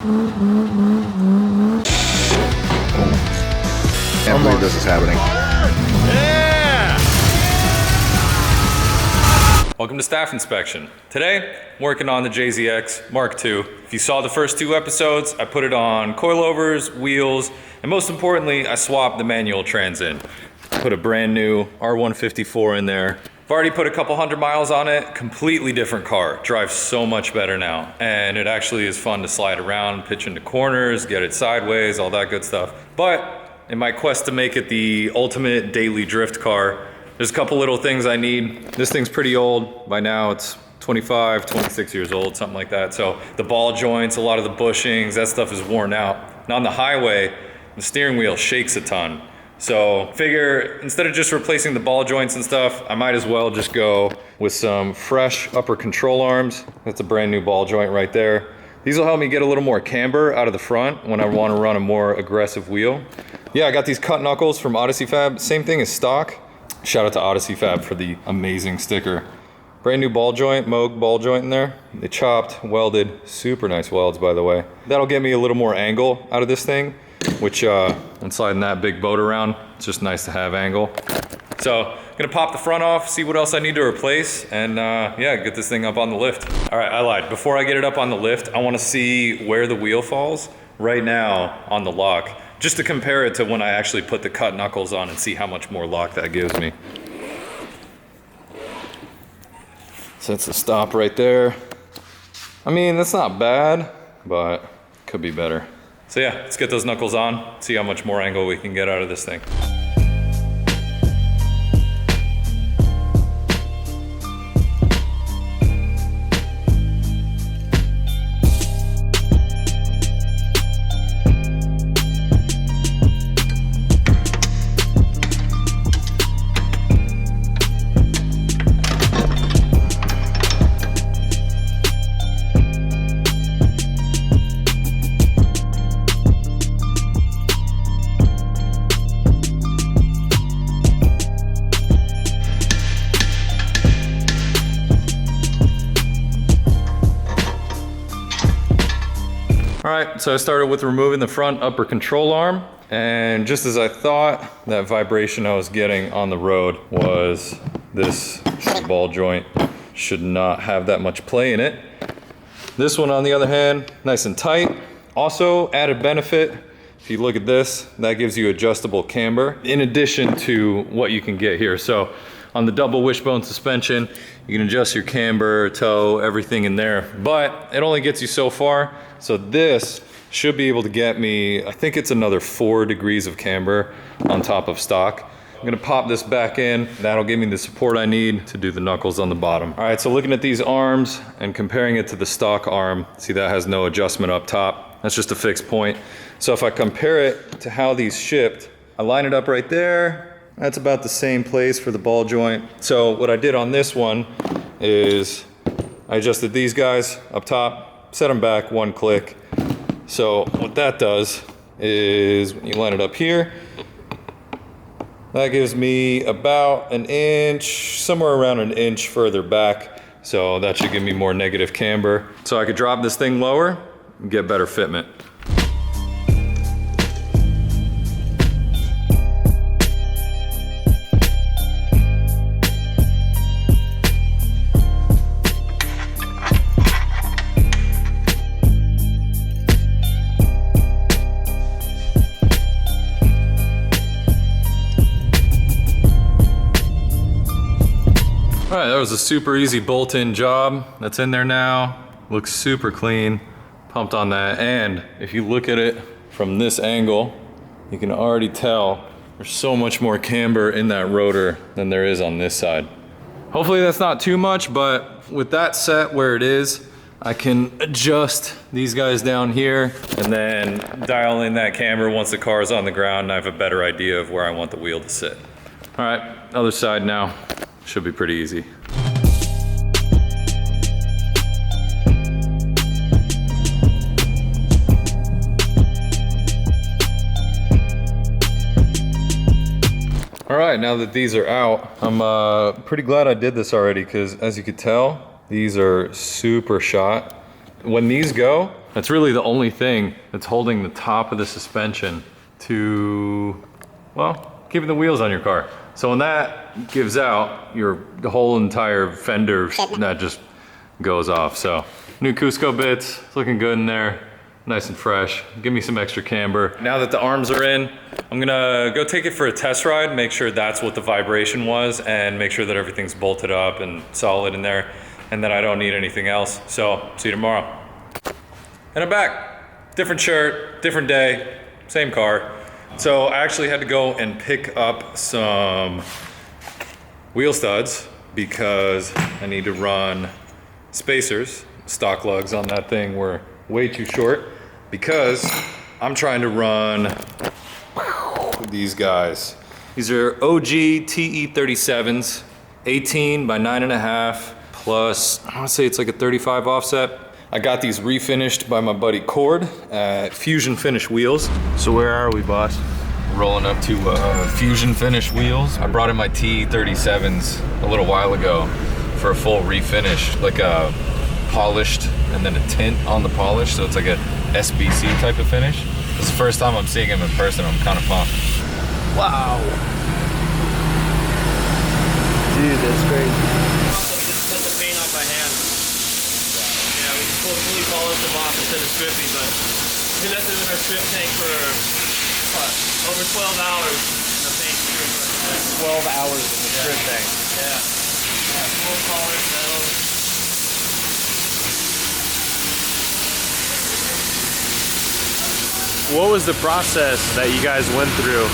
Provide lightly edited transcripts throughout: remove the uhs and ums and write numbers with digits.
Can't believe this is happening. Yeah! Welcome to Staff Inspection. Today, I'm working on the JZX Mark II. If you saw the first 2 episodes, I put it on coilovers, wheels, and most importantly, I swapped the manual trans in. Put a brand new R154 in there. I've already put a couple 100 miles on it. Completely different car. Drives so much better now. And it actually is fun to slide around, pitch into corners, get it sideways, all that good stuff. But in my quest to make it the ultimate daily drift car, there's a couple little things I need. This thing's pretty old. By now it's 25, 26 years old, something like that. So the ball joints, a lot of the bushings, that stuff is worn out. Now on the highway, the steering wheel shakes a ton. So figure, instead of just replacing the ball joints and stuff, I might as well just go with some fresh upper control arms. That's a brand new ball joint right there. These will help me get a little more camber out of the front when I want to run a more aggressive wheel. Yeah, I got these cut knuckles from Odyssey Fab. Same thing as stock. Shout out to Odyssey Fab for the amazing sticker. Brand new ball joint, Moog ball joint in there. They chopped, welded, super nice welds by the way. That'll get me a little more angle out of this thing, which when sliding that big boat around, it's just nice to have angle. So I'm gonna pop the front off, see what else I need to replace, and yeah, get this thing up on the lift. All right, I lied. Before I get it up on the lift, I wanna see where the wheel falls right now on the lock, just to compare it to when I actually put the cut knuckles on and see how much more lock that gives me. So that's the stop right there. I mean, that's not bad, but could be better. So yeah, let's get those knuckles on, see how much more angle we can get out of this thing. All right, so I started with removing the front upper control arm, and just as I thought, that vibration I was getting on the road was this ball joint. Should not have that much play in it. This one, on the other hand, nice and tight. Also, added benefit, if you look at this, that gives you adjustable camber in addition to what you can get here. So on the double wishbone suspension, you can adjust your camber, toe, everything in there, but it only gets you so far. So this should be able to get me, I think it's another 4 degrees of camber on top of stock. I'm gonna pop this back in. That'll give me the support I need to do the knuckles on the bottom. All right, so looking at these arms and comparing it to the stock arm, see that has no adjustment up top. That's just a fixed point. So if I compare it to how these shipped, I line it up right there. That's about the same place for the ball joint. So what I did on this one is I adjusted these guys up top, set them back 1 click. So what that does is when you line it up here, that gives me about 1 inch, somewhere around 1 inch further back. So that should give me more negative camber. So I could drop this thing lower and get better fitment. All right, that was a super easy bolt-in job. That's in there now. Looks super clean. Pumped on that. And if you look at it from this angle, you can already tell there's so much more camber in that rotor than there is on this side. Hopefully that's not too much, but with that set where it is, I can adjust these guys down here and then dial in that camber once the car is on the ground and I have a better idea of where I want the wheel to sit. All right, other side now. Should be pretty easy. All right, now that these are out, I'm pretty glad I did this already because as you could tell, these are super shot. When these go, that's really the only thing that's holding the top of the suspension to, well, keeping the wheels on your car. So when that gives out, the whole entire fender, that just goes off. So new Cusco bits, it's looking good in there. Nice and fresh. Give me some extra camber. Now that the arms are in, I'm gonna go take it for a test ride, make sure that's what the vibration was, and make sure that everything's bolted up and solid in there, and that I don't need anything else. So, see you tomorrow. And I'm back. Different shirt, different day, same car. So I actually had to go and pick up some wheel studs because I need to run spacers. Stock lugs on that thing were way too short because I'm trying to run these guys. These are OG TE37s, 18 by 9.5 plus, I wanna say it's like a 35 offset. I got these refinished by my buddy Cord at Fusion Finish Wheels. So where are we, boss? Rolling up to Fusion Finish Wheels. I brought in my TE37s a little while ago for a full refinish, like a polished and then a tint on the polish, so it's like a SBC type of finish. It's the first time I'm seeing him in person. I'm kind of pumped. Wow. Dude, that's crazy. Put the paint on by hand. Yeah, we just fully polish them off instead of stripping, but we left it in our strip tank for what, over 12 hours in the paint strip. 12 hours in the strip tank. Yeah. Full polish metal. What was the process that you guys went through?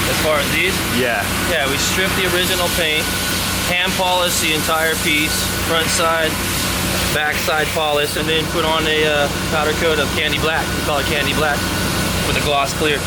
As far as these? Yeah. Yeah, we stripped the original paint, hand polished the entire piece, front side, back side polish, and then put on a powder coat of candy black. We call it candy black with a gloss clear.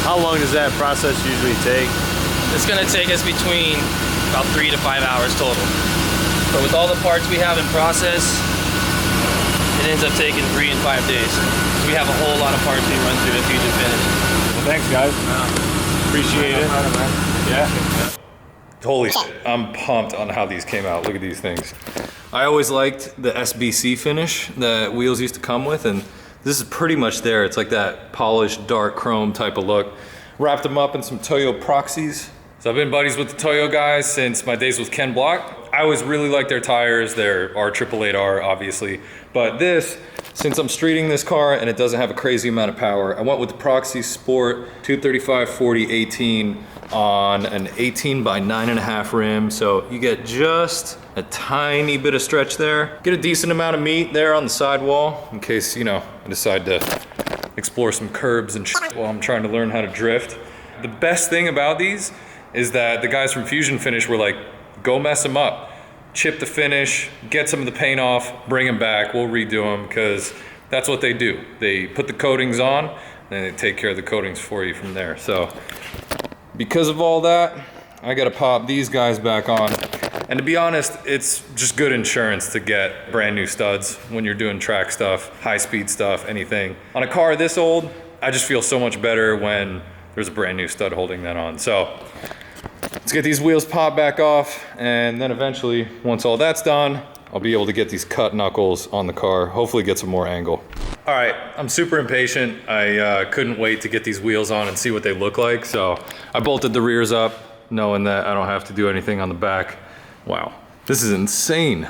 How long does that process usually take? It's gonna take us between about 3 to 5 hours total. But with all the parts we have in process, it ends up taking 3 and 5 days. We have a whole lot of parts we run through the Fusion Finish. Well, thanks, guys. Appreciate it. Yeah. Holy shit, I'm pumped on how these came out. Look at these things. I always liked the SBC finish that wheels used to come with, and this is pretty much there. It's like that polished dark chrome type of look. Wrapped them up in some Toyo Proxies. So I've been buddies with the Toyo guys since my days with Ken Block. I always really like their tires, their R888R obviously. But this, since I'm streeting this car and it doesn't have a crazy amount of power, I went with the Proxy Sport 235/40/18 on an 18 by 9.5 rim. So you get just a tiny bit of stretch there. Get a decent amount of meat there on the sidewall in case, you know, I decide to explore some curbs and shit while I'm trying to learn how to drift. The best thing about these is that the guys from Fusion Finish were like, go mess them up. Chip the finish, get some of the paint off, bring them back, we'll redo them, because that's what they do. They put the coatings on, and they take care of the coatings for you from there. So because of all that, I gotta pop these guys back on. And to be honest, it's just good insurance to get brand new studs when you're doing track stuff, high speed stuff, anything. On a car this old, I just feel so much better when there's a brand new stud holding that on. So let's get these wheels popped back off, and then eventually, once all that's done, I'll be able to get these cut knuckles on the car, hopefully get some more angle. All right, I'm super impatient. I couldn't wait to get these wheels on and see what they look like. So I bolted the rears up, knowing that I don't have to do anything on the back. Wow, this is insane.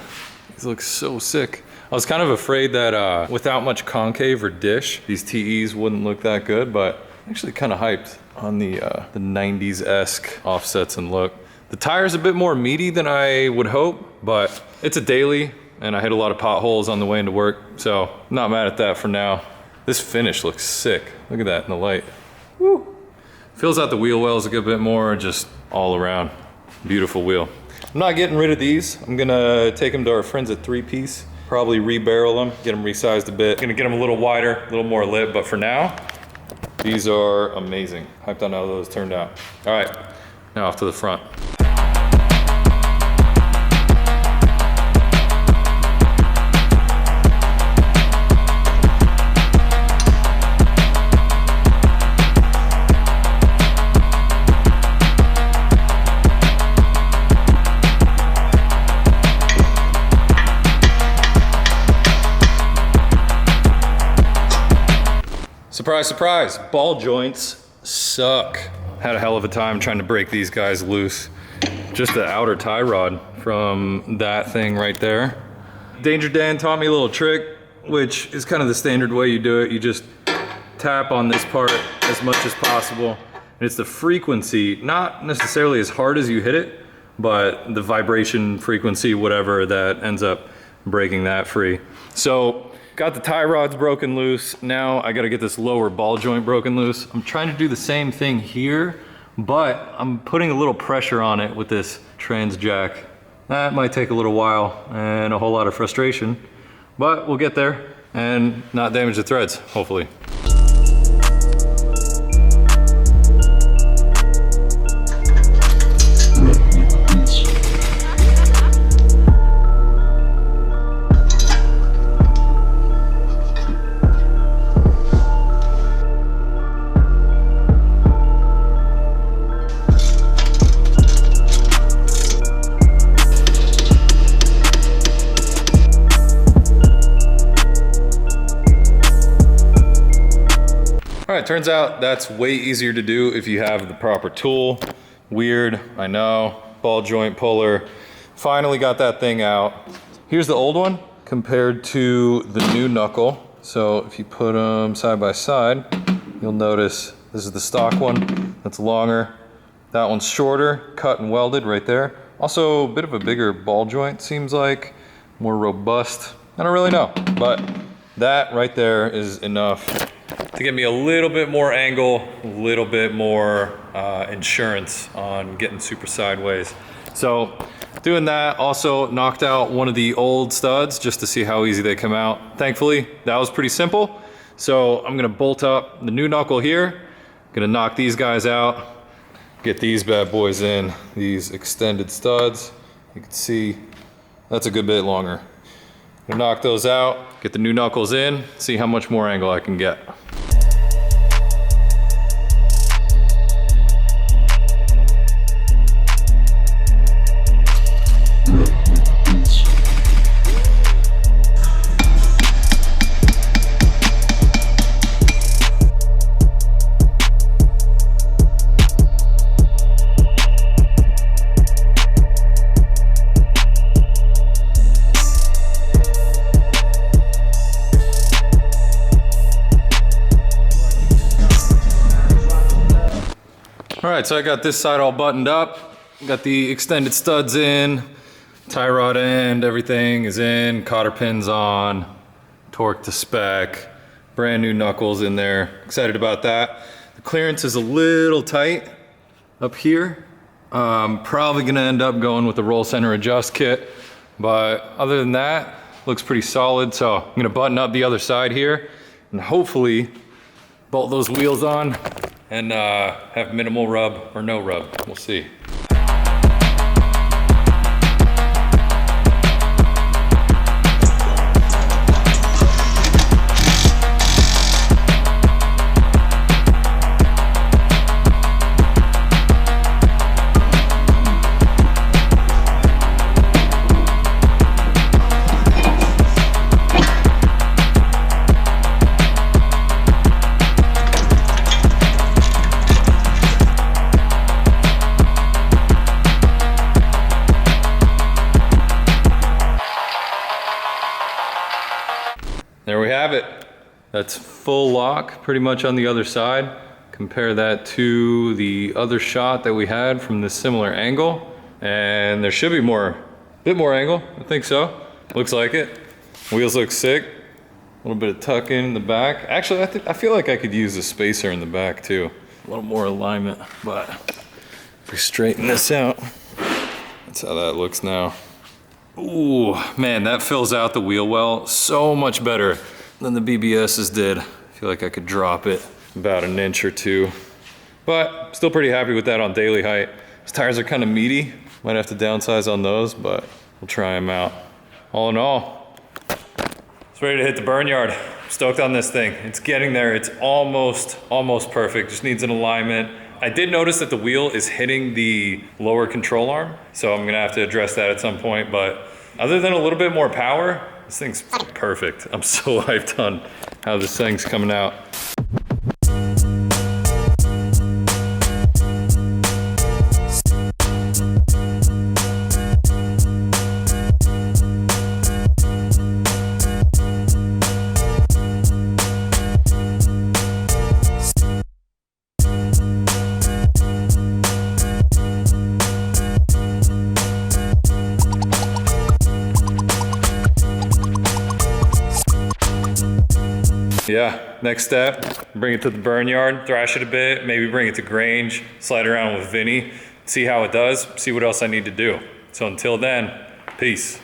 These look so sick. I was kind of afraid that without much concave or dish, these TEs wouldn't look that good, but actually kind of hyped on the 90s-esque offsets and look. The tire's a bit more meaty than I would hope, but it's a daily, and I hit a lot of potholes on the way into work, so I'm not mad at that for now. This finish looks sick. Look at that in the light. Woo! Fills out the wheel wells a good bit more, just all around. Beautiful wheel. I'm not getting rid of these. I'm gonna take them to our friends at 3-Piece, probably rebarrel them, get them resized a bit. Gonna get them a little wider, a little more lip, but for now, these are amazing. Hyped on how those turned out. All right, now off to the front. Surprise, surprise, ball joints suck. Had a hell of a time trying to break these guys loose. Just the outer tie rod from that thing right there. Danger Dan taught me a little trick, which is kind of the standard way you do it. You just tap on this part as much as possible. And it's the frequency, not necessarily as hard as you hit it, but the vibration frequency, whatever, that ends up breaking that free. So got the tie rods broken loose. Now I gotta get this lower ball joint broken loose. I'm trying to do the same thing here, but I'm putting a little pressure on it with this trans jack. That might take a little while and a whole lot of frustration, but we'll get there and not damage the threads, hopefully. All right, turns out that's way easier to do if you have the proper tool. Weird, I know. Ball joint puller. Finally got that thing out. Here's the old one compared to the new knuckle. So if you put them side by side, you'll notice this is the stock one. That's longer. That one's shorter, cut and welded right there. Also a bit of a bigger ball joint, seems like. More robust. I don't really know, but that right there is enough to give me a little bit more angle, a little bit more insurance on getting super sideways. So doing that, also knocked out one of the old studs just to see how easy they come out. Thankfully, that was pretty simple. So I'm gonna bolt up the new knuckle here, gonna knock these guys out, get these bad boys in, these extended studs. You can see that's a good bit longer. Gonna knock those out, get the new knuckles in, see how much more angle I can get. All right, so I got this side all buttoned up. Got the extended studs in, tie rod end, everything is in, cotter pins on, torque to spec, brand new knuckles in there. Excited about that. The clearance is a little tight up here. Probably gonna end up going with the roll center adjust kit, but other than that, looks pretty solid. So I'm gonna button up the other side here and hopefully bolt those wheels on and have minimal rub or no rub. We'll see. There we have it. That's full lock pretty much on the other side. Compare that to the other shot that we had from this similar angle. And there should be a bit more angle. I think so. Looks like it. Wheels look sick. A little bit of tuck in the back. Actually, I feel like I could use a spacer in the back too. A little more alignment, but if we straighten this out, that's how that looks now. Ooh, man, that fills out the wheel well so much better than the BBS's did. I feel like I could drop it about an inch or two, but still pretty happy with that on daily height. These tires are kind of meaty. Might have to downsize on those, but we'll try them out. All in all, it's ready to hit the burn yard. Stoked on this thing. It's getting there. It's almost perfect. Just needs an alignment. I did notice that the wheel is hitting the lower control arm, so I'm gonna have to address that at some point, but other than a little bit more power, this thing's perfect. I'm so hyped on how this thing's coming out. Yeah, next step, bring it to the burn yard, thrash it a bit, maybe bring it to Grange, slide around with Vinny, see how it does, see what else I need to do. So until then, peace.